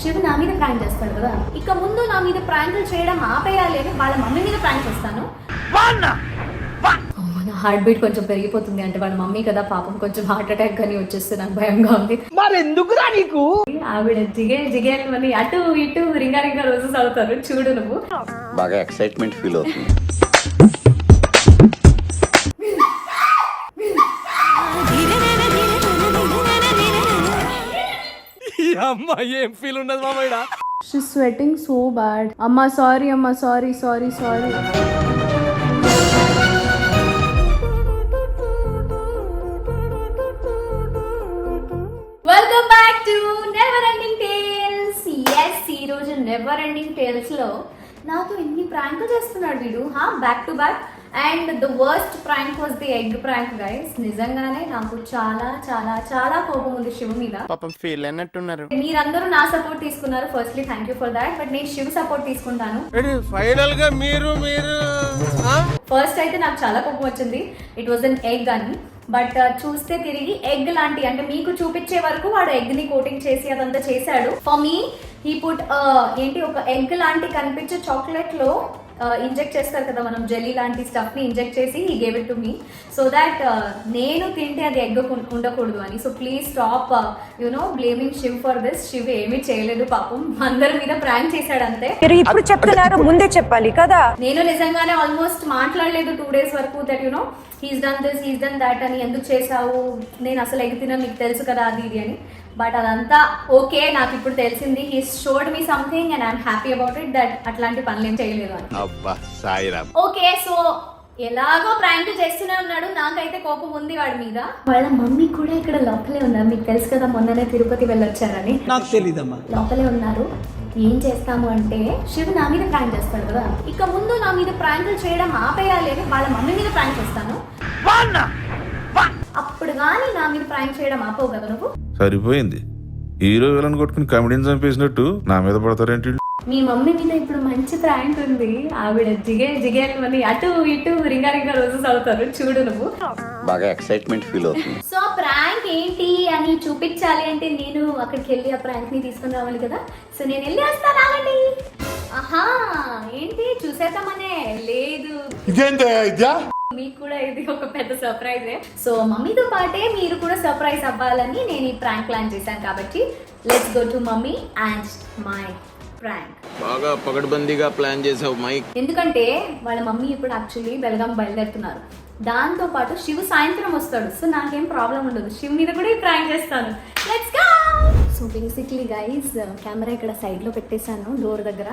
శివ నా మీద ప్రాంక్ చేస్తాడు కదా, ఇక ముందు నా మీద ప్రాంకులు చేయడం ఆపేయాలి అని వాళ్ళ మమ్మీ మీద ప్రాంక్ చేస్తాను. నా హార్ట్ బీట్ కొంచెం పెరిగిపోతుంది, అంటే వాళ్ళ మమ్మీ కదా పాపం, కొంచెం హార్ట్ అటాక్ కానీ వచ్చేస్తే నాకు భయంగా ఉంది. మరి ఎందుకురా నీకు? ఆవిడ జిగేలు మళ్ళీ అటు ఇటు రింగా రింగా రోజెస్ అవుతారు చూడు నువ్వు. బాగా ఎక్సైట్మెంట్ ఫీల్ అవుతుంది. అమ్మా ఏం ఫీల్ ఉన్నది మామయ్య? She's sweating so bad. Amma, sorry, Amma, sorry. Welcome back to Never Ending Tales. Yes, ఈ రోజు నెవర్ ఎండింగ్ టేల్స్ లో నాతో ఎన్ని ప్రాంకులు చేస్తున్నాడు వీడు, back to back. And the worst prank was the egg prank guys. నిజంగానే నాకు చాలా చాలా చాలా కోపం ఉంది శివ మీద. పాపం ఫీల్ అన్నట్టున్నారు. మీరందరూ నా సపోర్ట్ తీసుకున్నారు, firstly thank you for that. But నేను శివ సపోర్ట్ తీసుకుంటాను. ఫైనల్ గా మీరు ఫస్ట్ అయితే నాకు చాలా కోపం వచ్చింది. ఇట్ వాజ్ అన్ ఎగ్ అని, బట్ చూస్తే తిరిగి ఎగ్ లాంటి, అంటే మీకు చూపించే వరకు వాడు ఎగ్ ని కోటింగ్ చేసి అదంతా చేశాడు. ఫర్ మీ హీ పుట్ ఏంటి ఒక ఎగ్ లాంటి కనిపించే చాక్లెట్ లో ఇంజెక్ట్ చేస్తారు కదా మనం, జెల్లీ లాంటి స్టఫ్ ని ఇంజెక్ట్ చేసి he gave it to me so that నేను తింటే అది ఎగ్ ఉండకూడదు అని. So please stop blaming Shiv for this. Shiv ఏమీ చేయలేదు పాపం, అందరి మీద ప్రాంక్ చేశాడు అంతే. ఇప్పుడు చెప్తున్నారు, ముందే చెప్పాలి కదా. నేను నిజంగానే ఆల్మోస్ట్ మాట్లాడలేదు 2 days వరకు, that he's done this, he's done that అని, ఎందుకు చేసావు, నేను అసలు ఎగ్ తిన్నా నీకు తెలుసు కదా అది ఇది అని. బట్ అదంతా ఓకే, నాకు ఇప్పుడు తెలిసింది. He showed me something and I'm happy about it, that అట్లాంటి పనులు ఏం చేయలేదు అని. ఓకే, సో ఎలాగో ప్రాంక్ చేస్తూనే ఉన్నాడు, నాకైతే కోపం ఉంది వాడి మీద. వాళ్ళ మమ్మీ కూడా ఇక్కడ లోపలే ఉన్నారు, మీకు తెలుసు కదా మొన్ననే తిరుపతి వెళ్ళొచ్చారని. నాకు తెలీదమ్మా. లోపలే ఉన్నారు. ఏం చేస్తాము అంటే శివ నా మీద ప్రాంక్ చేస్తాడు కదా, ఇక ముందు నా మీద ప్రాంకులు చేయడం ఆపేయాలి అని వాళ్ళ మమ్మీ మీద ప్రాంక్ చేస్తాను. అప్పుడు కానీ నా మీద ప్రాంక్ చేయడం ఆపవు కదా నువ్వు. సరిపోయింది, హీరో విలన్ కొట్టుకుని కమెడీని చంపేసినట్టు నా మీద పడతారేంటి? మీ మమ్మీ మీద ఇప్పుడు మంచి ప్రాంక్ ఉంది. ఆవిడ జిగేలు మళ్ళీ అటు ఇటు రింగా రింగా రోజెస్ అవుతారు చూడు నువ్వు. బాగా ఎక్సైట్మెంట్ ఫీల్ అవుతుంది. సో ప్రాంక్ ఏంటి అని చూపించాలి అంటే నేను అక్కడికి వెళ్ళి ఆ ప్రాంక్ ని తీసుకుని రావాలి కదా. సో నేను వెళ్ళి వస్తాను, రావండి. ఆహా, ఏంటి చూసేద్దామనే లేదు, మీకు కూడా ఇది ఒక పెద్ద సర్ప్రైజే. సో మమ్మీతో పాటే మీరు కూడా సర్ప్రైజ్ అవ్వాలని నేను ఈ ప్రాంక్ ప్లాన్ చేశాను. కాబట్టి let's go to mummy and my prank. బాగా పగడ్బందీగా ప్లాన్ చేసావు మైక్. ఎందుకంటే వాళ్ళ మమ్మీ ఇప్పుడు యాక్చువల్లీ బెల్గాం బయలుదేరుతున్నారు. దాంతో పాటు శివ సాయంత్రం వస్తాడు. సో నాకేం ప్రాబ్లం ఉండదు, శివ్ మీద కూడా ఈ ప్రాంక్ చేస్తాను. Let's go. So basically guys, camera ఇక్కడ సైడ్ లో పెట్టేశాను డోర్ దగ్గర.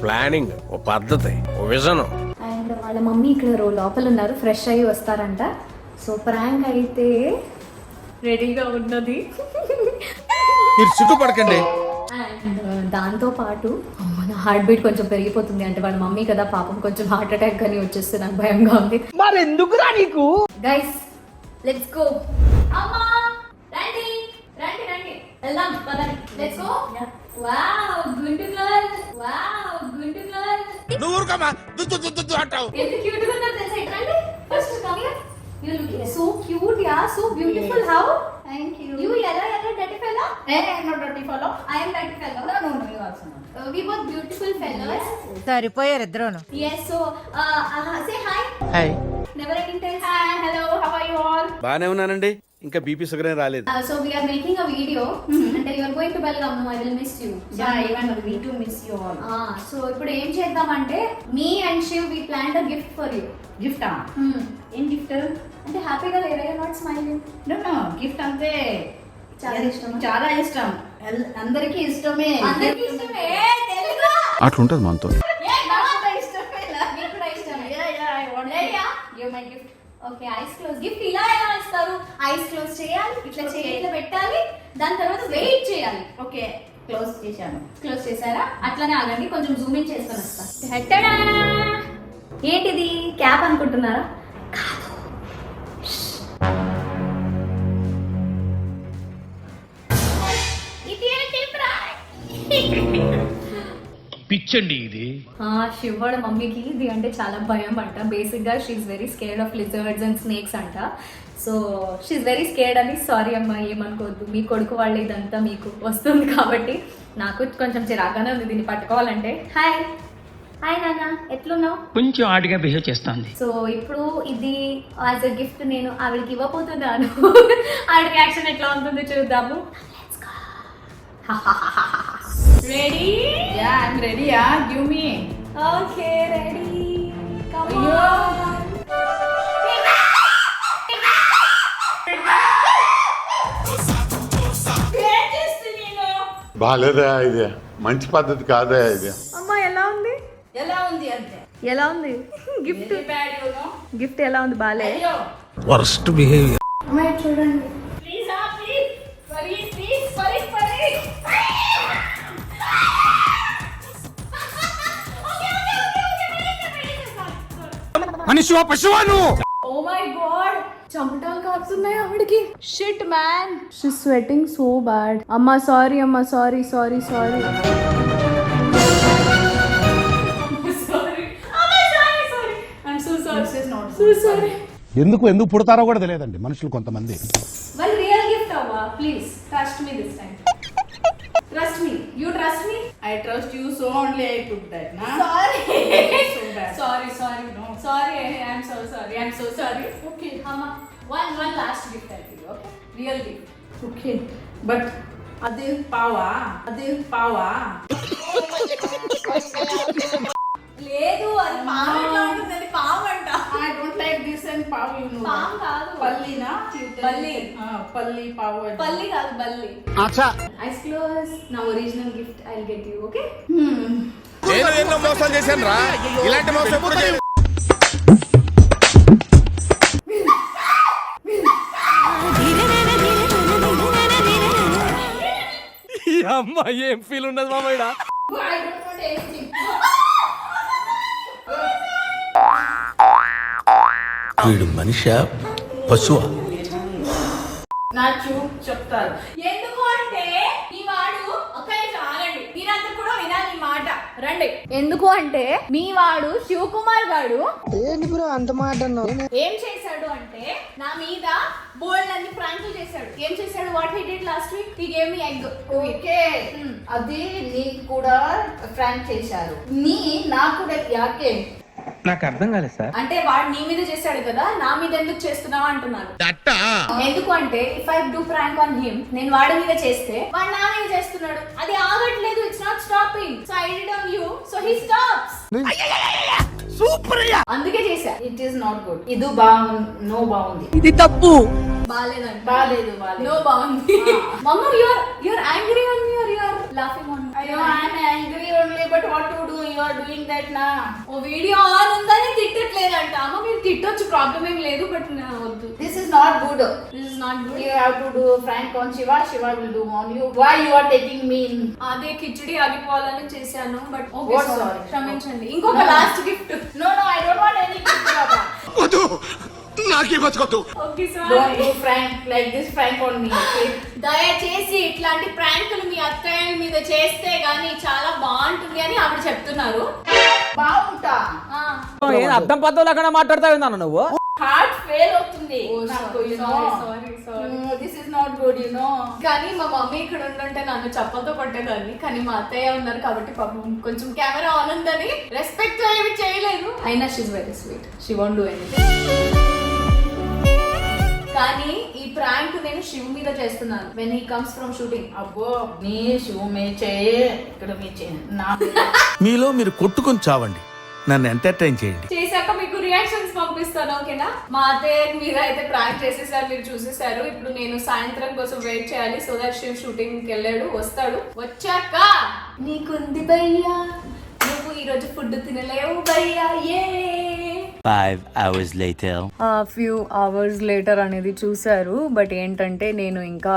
ప్లానింగ్, ఓ పద్ధతి, ఓ విజన్. అండ్ వాళ్ళ మమ్మీ ఇక్కడ లోపల ఉన్నారు, ఫ్రెష్ అయ్యి వస్తారంట. సో ప్రాంక్ అయితే రెడీగా ఉన్నది. మీరు సిగ్గుపడకండి. అండ్ దాంతో పాటు నా హార్ట్ బీట్ కొంచెం పెరిగిపోతుంది, అంటే వాళ్ళ మమ్మీ కదా పాపం, కొంచెం హార్ట్ అటాక్ కానీ వచ్చేస్తే నాకు భయంగా ఉంది. మరి ఎందుకురా నీకు? Guys let's go. అమ్మా రండి రండి రండి, వెళ్దాం పదండి. Let's go. వావ్ గుండు గర్ల్, వావ్ గుండు గర్ల్. నువ్వు ఊరుకోమా, దుద్దు అంటావు. ఎంత క్యూట్ గా ఉన్నారు తెలుసా. రండి first come here. You looking so cute, yeah, so beautiful. How? Thank you. You yellow dirty fellow? I am not dirty fellow. I am dirty fellow. No, you also not. We both beautiful fellows. సరిపోయారు ఇద్దరును. Yes, so say hi. Hi. Never ending tales. Hi, hello, how are you all? బానే ఉన్నానండి, ఇంకా BP sugar ఏం రాలేదు. So we are making a video and you are going to Belgaum. No, I will miss you. Yeah, even we too miss you all. So ఇప్పుడు ఏం చేద్దాం అంటే me and Shiv we planned a gift for you. Gift ఏం gift? అంటే హ్యాపీగా లేరా? You not smiling. No gift అంటే చాలా ఇష్టం. చాలా ఇష్టం, అందరికీ ఇష్టమే. అందరికీ ఇష్టమే. తెలుగు అట్లుంటది మనతో. Okay, eyes close. గిఫ్ట్ ఇలా ఎలా ఇస్తారు? ఐస్ క్లోజ్ చేయాలి, ఇట్లా ఇట్లా పెట్టాలి, దాని తర్వాత వెయిట్ చేయాలి. ఓకే, క్లోజ్ చేశాను. క్లోజ్ చేశారా? అట్లనే ఆగండి, కొంచెం జూమ్ ఇన్ చేసుకొని వస్తా. ఏంటిది క్యాప్ అనుకుంటున్నారా? కాదు. పిచ్చండి ఇది. శివవాడ మమ్మీకి ఇది అంటే చాలా భయం అంట. బేసిక్ గా she very scared of lizards and snakes అంట. సో షీఈ్ వెరీ స్కేర్డ్ అని. సారీ అమ్మా, ఏమనుకోవద్దు, మీ కొడుకు వాళ్ళు ఇదంతా మీకు వస్తుంది కాబట్టి నాకు కొంచెం చిరాగానే ఉంది దీన్ని పట్టుకోవాలంటే. హాయ్ హాయ్ నాన్న, ఎట్లున్నావు? కొంచెం ఆడిగా బిహేవ్ చేస్తుంది. సో ఇప్పుడు ఇది యాజ్ అ గిఫ్ట్ నేను ఆవిడకి ఇవ్వబోతున్నాను. ఆవిడ రియాక్షన్ ఎట్లా ఉంటుందో చూద్దాము. Ready? Yeah I'm ready. Give me. Okay ready. Come అయ్యో. ఆన్. బాలేదా ఇది? మంచి పద్ధతి కాదా ఇది? అమ్మ ఎలా ఉంది? ఎలా ఉంది అంటే ఎలా ఉంది gift? Very bad you know. Gift ఎలా ఉంది? బాలే. అయ్యో వర్స్ట్ బిహేవియర్. అమ్మాయి చూడండి. ప్లీజ్ ప్లీజ్ పరి ప్లీజ్ పరి పరి. మనిషివా పశువా నువ్వు? ఓ మై గాడ్, చెమటలు కారుతున్నాయి ఆవిడకి. Shit man, she sweating so bad. అమ్మా సారీ, అమ్మా సారీ సారీ సారీ. ఎందుకు పుడతారో కూడా తెలియదండి మనుషులు కొంతమంది. Well, real gift అవ్వా, please trust me this time. Trust me, you trust me. I trust you so only I put that na. Sorry So bad. Sorry sorry sorry, I'm so sorry, I'm so sorry. Okay అమ్మా, one last gift I give. Okay, real gift. Okay but adi pawa లేదు, అది పాము ఎట్లా ఉంటుంది? అది పాము అంట. I don't like this and pav you know. పాము కాదు, పల్లి na. పల్లి. పల్లి pav. పల్లి కాదు, బల్లి. Eyes close. నా original gift I will get you. Okay. నేను ఎన్నో మోసాలు చేశాను రా, ఇలాంటి మోసం ఎప్పుడు చేయలేదు. ఈ అమ్మ ఏం ఫీల్ ఉండదు మామయ్య. I don't want anything. వీడు మనిషా పశువా? నా చెప్తారు. ఎందుకు అంటే ఈ వాడు ఒక నిమిషం ఆగండి, మీరంతా కూడా వినాలి ఈ మాట. రండి. ఎందుకు అంటే మీ వాడు శివకుమార్ గారు ఏం చేశాడు అంటే నా మీద బోల్డ్ అన్ని ప్రాంకులు చేశాడు. ఏం చేశాడు? What he did last week, he gave me egg. Okay అది నీకు కూడా ఫ్రాంక్ చేశారు. నాకు కూడా యాకే నాకు అర్థం కాలేదు సార్. అంటే వాడు నీ మీద చేశాడు కదా, నా మీద ఎందుకు చేస్తున్నావు అంటున్నాను. ఎందుకు అంటే if I do prank on him, నేను వాడి మీద చేస్తే వాడు నా మీద చేస్తున్నాడు, అది ఆగట్లేదు. It's not stopping. So I did on you, so he stops. Super. అందుకే చేశా. It is not good. ఇది బాగుంది. ఇది తప్పు. బాలేదండి. బాలేదు నో బాగుంది. మమ్మ you're angry on me or you're laughing on me? అయ్యో I'm angry only but what to do, you are doing that నా. ఓ వీడియో ఆన్ ఉందని తిట్టట్లేదంట. అమ్మ మీరు తిట్టొచ్చు, ప్రాబ్లం ఏం లేదు, బట్ నా వద్దు. This is not good. This is not good. You have to do prank on Shiva. Shiva will do on you. Why you are taking me in? అదే కిచడి ఆగిపోవాలని చేశాను, but okay What sorry, sorry? క్షమించండి. ఇంకొక last gift. No, I don't want any gift, Baba. వద్దు, నాకే బతుకొద్దు. Okay Don't sorry. do prank like this prank on me, okay? దయచేసి ఇట్లాంటి ప్రాంకులు మీ అత్తయ్య మీద చేస్తే గానీ చాలా బాగుంటుంది అని ఆవిడ చెప్తున్నారు. బాగుంటా. అర్థం పద్ధతి లేకుండా మాట్లాడతావు నువ్వు. హార్ట్ ఫెయిల్ అవుతుంది Oh, నాకు, sorry, you know. sorry. This is not good, you know. కానీ మా మమ్మీ ఇక్కడ ఉండుంటే నన్ను చప్పలతో కొట్టేదాన్ని, కానీ మా అత్తయ్య ఉన్నారు కాబట్టి పాపం కొంచెం కెమెరా ఆన్ ఉందని రెస్పెక్ట్ ఏమి చేయలేదు. అయినా she's very sweet, she won't do anything. కానీ ఈ ప్రాంక్ నేను శివ్ మీద చేస్తున్నాను when he comes from shooting. అబ్బో నీ షూ మే చేయి, ఇక్కడ మీ చేయి నా మీలో మీరు కొట్టుకొని చావండి, నన్ను ఎంటర్టైన్ చేయండి. చేశాక మీకు రియాక్షన్స్ పంపిస్తాను, ఓకేనా? మా అత్తయ్య మీద అయితే ప్రాంక్ చేసేసారు, మీరు చూసేసారు. ఇప్పుడు నేను సాయంత్రం కోసం వెయిట్ చేయాలి. సో దట్ శివ్ షూటింగ్ కి వెళ్ళాడు, వస్తాడు. వచ్చాక నీకుంది భయ్యా, నువ్వు ఈ రోజు ఫుడ్ తినలేవు భయ్యా. ఏ 5 hours later. Few hours later అనేది చూసారు. బట్ ఏంటంటే నేను ఇంకా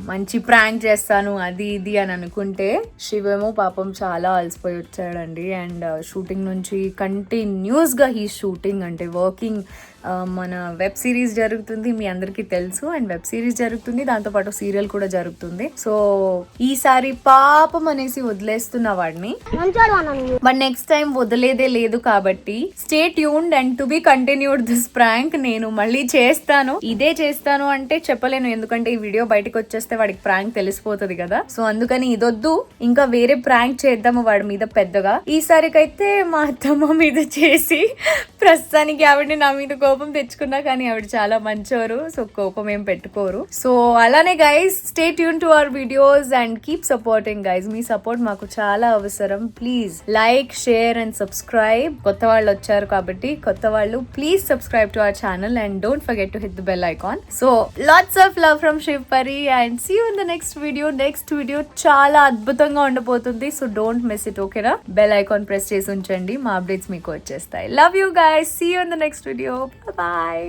మంచి ప్రాంక్ చేస్తాను అది ఇది అని అనుకుంటే శివేమో పాపం చాలా అలసిపోయి వచ్చాడండి. అండ్ షూటింగ్ నుంచి కంటిన్యూస్గా హీ షూటింగ్ అంటే వర్కింగ్ మన వెబ్ సిరీస్ జరుగుతుంది, మీ అందరికీ తెలుసు. అండ్ వెబ్ సిరీస్ జరుగుతుంది, దాంతోపాటు సీరియల్ కూడా జరుగుతుంది. సో ఈసారి పాపం అనేసి వదిలేస్తున్నా వాడిని, బట్ నెక్స్ట్ టైం వదిలేదే లేదు. కాబట్టి stay tuned and to be continued this prank. నేను మళ్ళీ చేస్తాను, ఇదే చేస్తాను అంటే చెప్పలేను, ఎందుకంటే ఈ వీడియో బయటకు వచ్చేస్తే వాడికి ప్రాంక్ తెలిసిపోతుంది కదా. సో అందుకని ఇదొద్దు, ఇంకా వేరే ప్రాంక్ చేద్దాము వాడి మీద పెద్దగా. ఈసారికైతే మా అత్తమ్మ మీద చేసి ప్రస్తుతానికి ఆవిడని నా మీద కోపం తెచ్చుకున్నా, కానీ ఆవిడ చాలా మంచోరు, సో కోపం ఏం పెట్టుకోరు. సో అలానే guys, stay tune to our videos and keep supporting guys. మీ సపోర్ట్ మాకు చాలా అవసరం. Please like, share and subscribe. కొత్త వాళ్ళు వచ్చారు కాబట్టి కొత్త వాళ్ళు please subscribe to our channel and don't forget to hit the bell icon. So lots of love from Shivapari and see you in the next video. Next video చాలా అద్భుతంగా ఉండబోతుంది, so don't miss it. ఓకేనా? Bell icon press చేసి ఉంచండి, మా updates మీకు వచ్చేస్తాయి. Love you guys, see you in the next video. Bye.